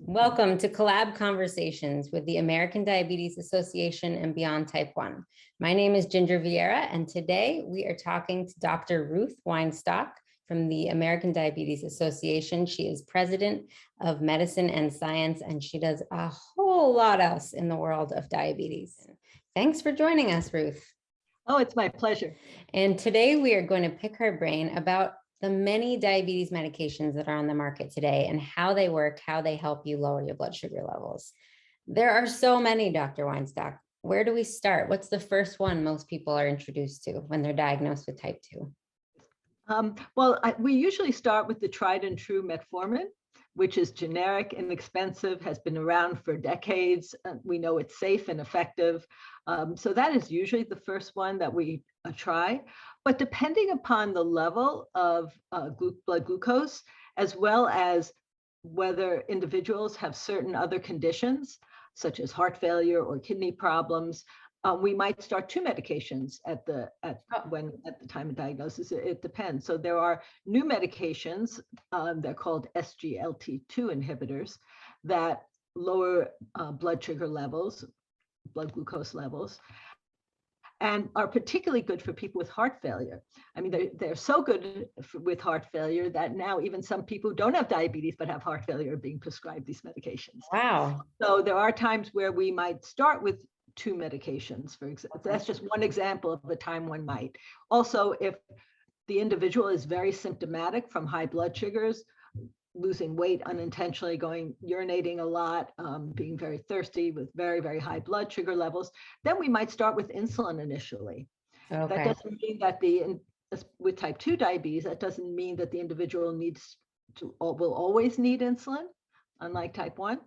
Welcome to Collab Conversations with the American Diabetes Association and Beyond Type 1. My name is Ginger Vieira, and today we are talking to Dr. Ruth Weinstock from the American Diabetes Association. She is president of medicine and science, and she does a whole lot else in the world of diabetes. Thanks for joining us, Ruth. Oh, it's my pleasure. And today we are going to pick her brain about the many diabetes medications that are on the market today and how they work, how they help you lower your blood sugar levels. There are so many, Dr. Weinstock. Where do we start? What's the first one most people are introduced to when they're diagnosed with type 2? We usually start with the tried and true metformin, which is generic, inexpensive, has been around for decades. We know it's safe and effective. So that is usually the first one that we try. But depending upon the level of blood glucose, as well as whether individuals have certain other conditions, such as heart failure or kidney problems, we might start two medications at the time of diagnosis. It depends. So there are new medications, they're called SGLT2 inhibitors, that lower blood sugar levels, blood glucose levels, and are particularly good for people with heart failure. I mean, they're so good with heart failure that now even some people who don't have diabetes but have heart failure are being prescribed these medications. Wow. So there are times where we might start with two medications, for example. That's just one example of the time one might. Also, if the individual is very symptomatic from high blood sugars, losing weight unintentionally, urinating a lot, being very thirsty with very, very high blood sugar levels, then we might start with insulin initially. Okay. That doesn't mean that with type 2 diabetes, that doesn't mean that the individual will always need insulin, unlike type 1.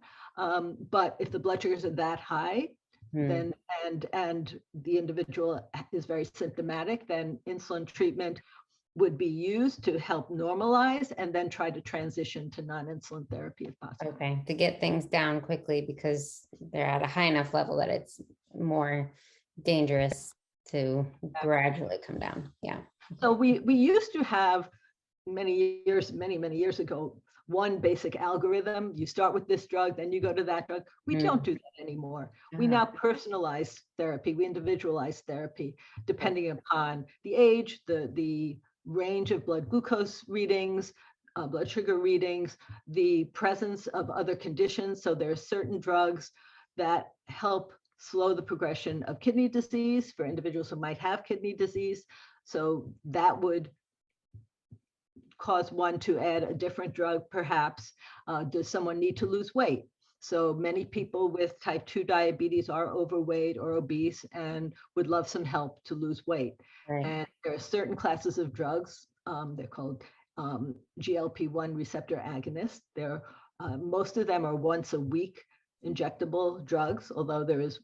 But if the blood sugars are that high, then and the individual is very symptomatic, then insulin treatment would be used to help normalize and then try to transition to non-insulin therapy if possible. Okay, to get things down quickly because they're at a high enough level that it's more dangerous to gradually come down. Yeah. So we used to have many years ago, one basic algorithm. You start with this drug, then you go to that drug. We don't do that anymore. We now personalize therapy. We individualize therapy depending upon the age, the range of blood glucose readings, blood sugar readings, the presence of other conditions. So there are certain drugs that help slow the progression of kidney disease for individuals who might have kidney disease. So that would cause one to add a different drug, perhaps. Does someone need to lose weight? So many people with type 2 diabetes are overweight or obese and would love some help to lose weight. Right. And there are certain classes of drugs, they're called GLP-1 receptor agonists. Most of them are once a week injectable drugs, although there is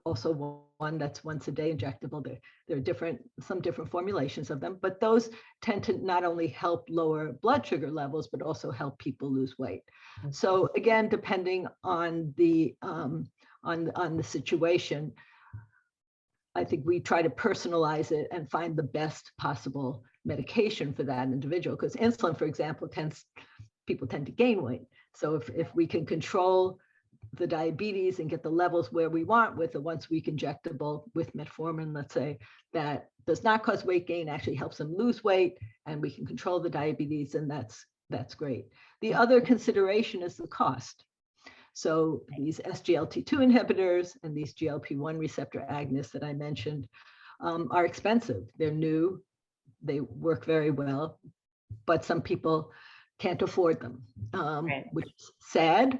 also one that's once a day injectable. There are some different formulations of them, but those tend to not only help lower blood sugar levels, but also help people lose weight. So again, depending on the situation, I think we try to personalize it and find the best possible medication for that individual. Because insulin, for example, people tend to gain weight. So if we can control the diabetes and get the levels where we want with a once-a-week injectable with metformin, let's say, that does not cause weight gain, actually helps them lose weight, and we can control the diabetes, and that's great. The other consideration is the cost. So these SGLT2 inhibitors and these GLP-1 receptor agonists that I mentioned are expensive. They're new, they work very well, but some people can't afford them, which is sad.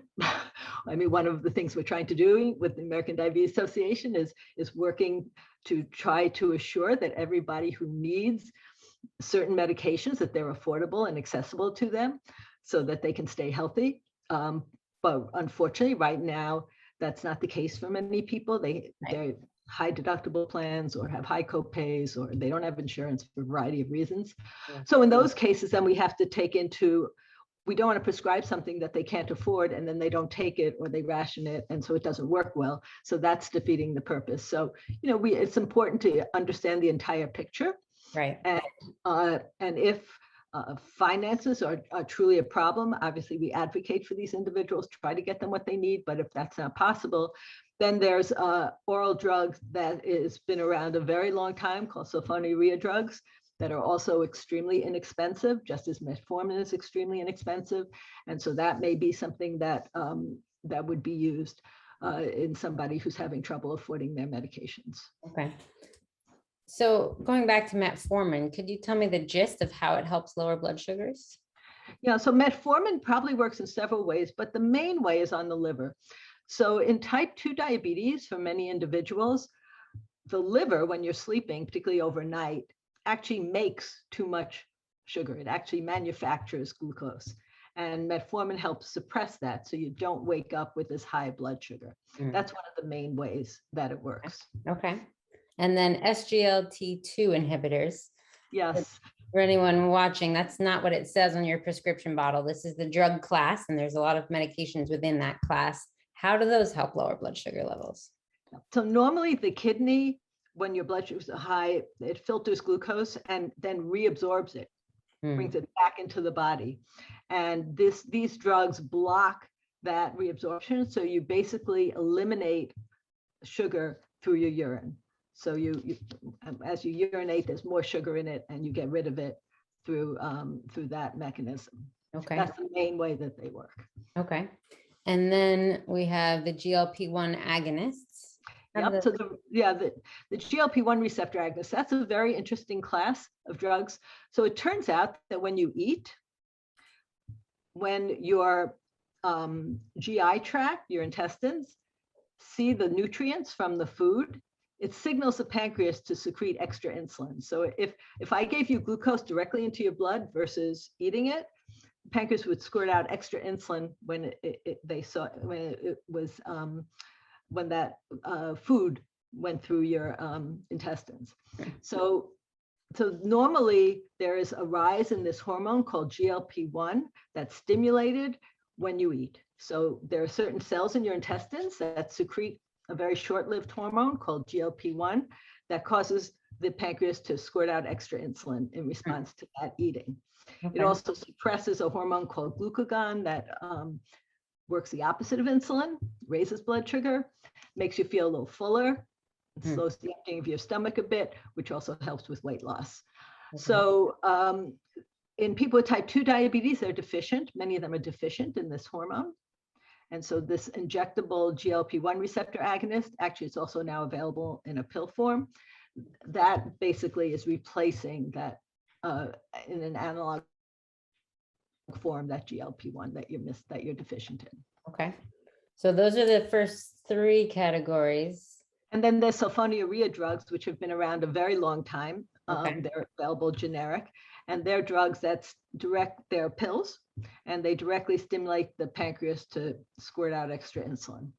I mean, one of the things we're trying to do with the American Diabetes Association is working to try to assure that everybody who needs certain medications, that they're affordable and accessible to them so that they can stay healthy. But unfortunately, right now, that's not the case for many people. They're high deductible plans or have high copays, or they don't have insurance for a variety of reasons. So in those cases, then we have to we don't want to prescribe something that they can't afford and then they don't take it or they ration it, and so it doesn't work well. So that's defeating the purpose. So, it's important to understand the entire picture. Right. And if finances are truly a problem. Obviously, we advocate for these individuals, try to get them what they need, but if that's not possible, then there's oral drugs that has been around a very long time called sulfonylurea drugs that are also extremely inexpensive, just as metformin is extremely inexpensive. And so that may be something that that would be used in somebody who's having trouble affording their medications. Okay. So going back to metformin, could you tell me the gist of how it helps lower blood sugars? Yeah, so metformin probably works in several ways, but the main way is on the liver. So in type 2 diabetes, for many individuals, the liver, when you're sleeping, particularly overnight, actually makes too much sugar. It actually manufactures glucose. And metformin helps suppress that so you don't wake up with this high blood sugar. That's one of the main ways that it works. Okay. And then SGLT2 inhibitors. Yes. For anyone watching, that's not what it says on your prescription bottle. This is the drug class, and there's a lot of medications within that class. How do those help lower blood sugar levels? So normally the kidney, when your blood sugars are high, it filters glucose and then reabsorbs it, brings it back into the body. And these drugs block that reabsorption. So you basically eliminate sugar through your urine. So you as you urinate, there's more sugar in it, and you get rid of it through that mechanism. Okay. That's the main way that they work. Okay. And then we have the GLP-1 agonists. Yep. So the GLP-1 receptor agonists, that's a very interesting class of drugs. So it turns out that when you eat, when your GI tract, your intestines, see the nutrients from the food, it signals the pancreas to secrete extra insulin. So if I gave you glucose directly into your blood versus eating it, the pancreas would squirt out extra insulin when when that food went through your intestines. So normally there is a rise in this hormone called GLP-1 that's stimulated when you eat. So there are certain cells in your intestines that secrete a very short-lived hormone called GLP-1 that causes the pancreas to squirt out extra insulin in response to that eating. Okay. It also suppresses a hormone called glucagon that works the opposite of insulin, raises blood sugar, makes you feel a little fuller, slows the emptying of your stomach a bit, which also helps with weight loss. Okay. So in people with type 2 diabetes, they're deficient. Many of them are deficient in this hormone. And so this injectable GLP-1 receptor agonist, actually it's also now available in a pill form, that basically is replacing that in an analog form, that GLP-1 that you're deficient in. Okay. So those are the first three categories. And then there's sulfonylurea drugs, which have been around a very long time. Okay. They're available generic, and they're drugs they're pills, and they directly stimulate the pancreas to squirt out extra insulin.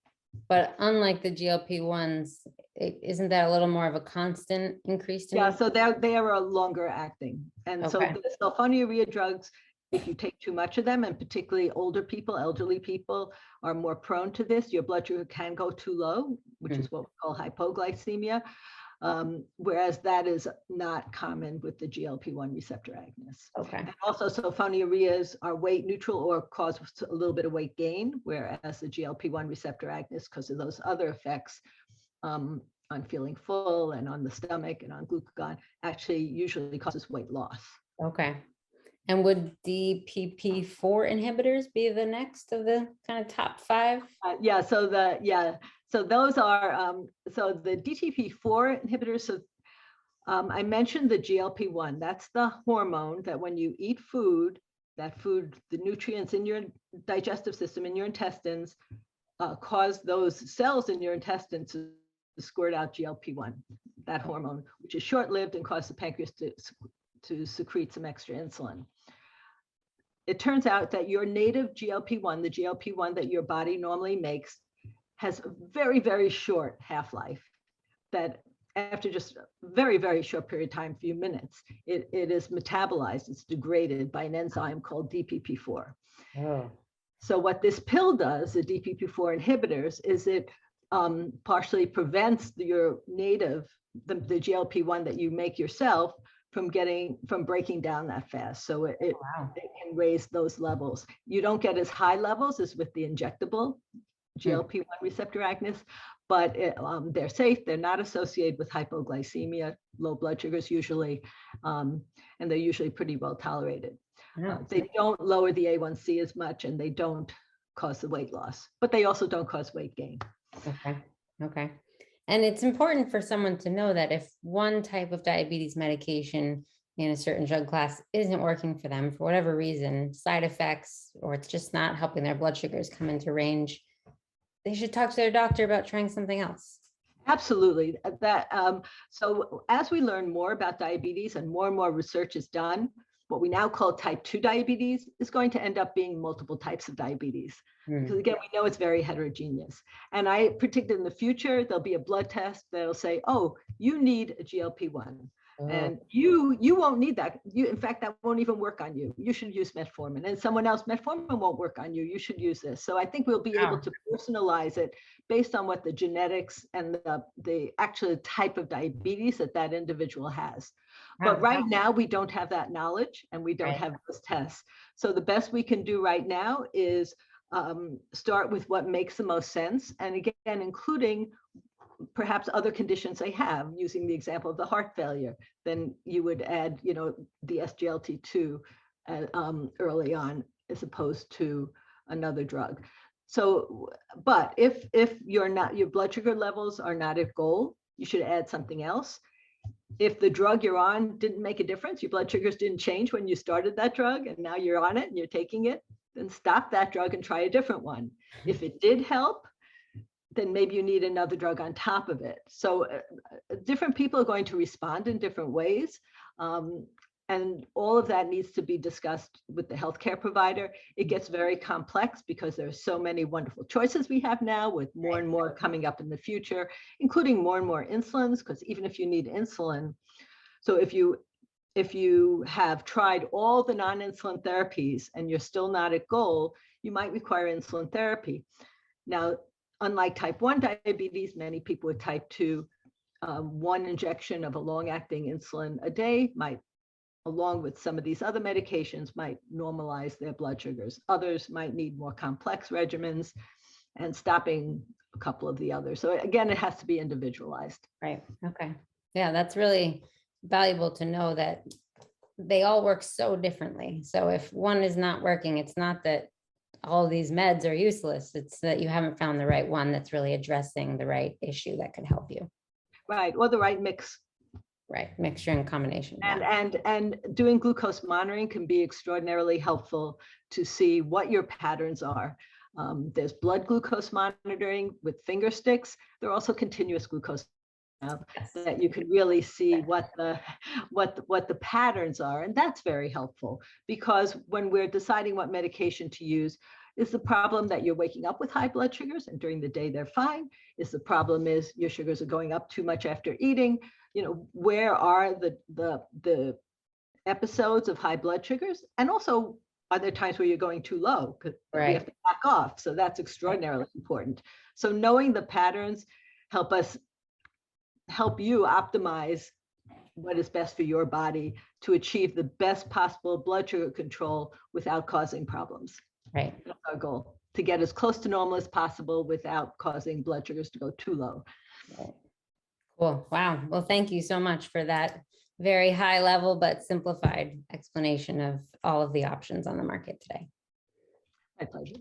But unlike the GLP-1s, isn't that a little more of a constant increase? Yeah, so they are longer acting. And so the sulfonylurea drugs, if you take too much of them, and particularly older people, elderly people are more prone to this, your blood sugar can go too low, which is what we call hypoglycemia. Whereas that is not common with the GLP-1 receptor agonists. Okay. And also sulfonylureas are weight neutral or cause a little bit of weight gain, whereas the GLP-1 receptor agonists, because of those other effects on feeling full and on the stomach and on glucagon, actually usually causes weight loss. Okay. And would DPP-4 inhibitors be the next of the kind of top five? So those are, so the DPP-4 inhibitors, so I mentioned the GLP-1, that's the hormone that when you eat food, the nutrients in your digestive system, in your intestines, cause those cells in your intestines to squirt out GLP-1, that hormone, which is short-lived and causes the pancreas to secrete some extra insulin. It turns out that your native GLP-1, the GLP-1 that your body normally makes, has a very, very short half-life, that after just a very, very short period of time, few minutes, it is metabolized, it's degraded by an enzyme called DPP-4. Oh. So what this pill does, the DPP-4 inhibitors, is it partially prevents your native, the GLP-1 that you make yourself, from breaking down that fast. So it Wow. can raise those levels. You don't get as high levels as with the injectable GLP-1 receptor agonists, but they're safe. They're not associated with hypoglycemia, low blood sugars usually, and they're usually pretty well tolerated. Yeah. They don't lower the A1C as much, and they don't cause the weight loss, but they also don't cause weight gain. Okay. Okay. And it's important for someone to know that if one type of diabetes medication in a certain drug class isn't working for them for whatever reason, side effects, or it's just not helping their blood sugars come into range, they should talk to their doctor about trying something else. Absolutely. So as we learn more about diabetes and more research is done, what we now call type 2 diabetes is going to end up being multiple types of diabetes. Because again, we know it's very heterogeneous. And I predict in the future, there'll be a blood test that'll say, oh, you need a GLP-1. And you won't need that. In fact, that won't even work on you. You should use metformin. And someone else, metformin won't work on you. You should use this. So I think we'll be able to personalize it based on what the genetics and the actual type of diabetes that individual has. But right now, we don't have that knowledge and we don't have those tests. So the best we can do right now is start with what makes the most sense. And again, including perhaps other conditions they have, using the example of the heart failure, then you would add, the SGLT2 early on, as opposed to another drug. So, but if your blood sugar levels are not at goal, you should add something else. If the drug you're on didn't make a difference, your blood sugars didn't change when you started that drug, and now you're on it and you're taking it, then stop that drug and try a different one. If it did help, then maybe you need another drug on top of it. So different people are going to respond in different ways. And all of that needs to be discussed with the healthcare provider. It gets very complex because there are so many wonderful choices we have now, with more and more coming up in the future, including more and more insulins, because even if you need insulin, so if you have tried all the non-insulin therapies and you're still not at goal, you might require insulin therapy. Now, unlike type 1 diabetes, many people with type 2, one injection of a long-acting insulin a day might, along with some of these other medications, might normalize their blood sugars. Others might need more complex regimens, and stopping a couple of the others. So again, it has to be individualized. Right. Okay. Yeah, that's really valuable to know that they all work so differently. So if one is not working, it's not that all these meds are useless. It's that you haven't found the right one that's really addressing the right issue that could help you. Right. Or the right mix. Right. Mixture and combination. And doing glucose monitoring can be extraordinarily helpful to see what your patterns are. There's blood glucose monitoring with finger sticks. There are also continuous glucose that you can really see what the patterns are. And that's very helpful, because when we're deciding what medication to use, is the problem that you're waking up with high blood sugars and during the day they're fine? Is the problem is your sugars are going up too much after eating? Where are the episodes of high blood sugars? And also, are there times where you're going too low? Because we have to back off. So that's extraordinarily important. So knowing the patterns help you optimize what is best for your body to achieve the best possible blood sugar control without causing problems. Right. That's our goal, to get as close to normal as possible without causing blood sugars to go too low. Right. Cool. Wow. Well, thank you so much for that very high level but simplified explanation of all of the options on the market today. My pleasure.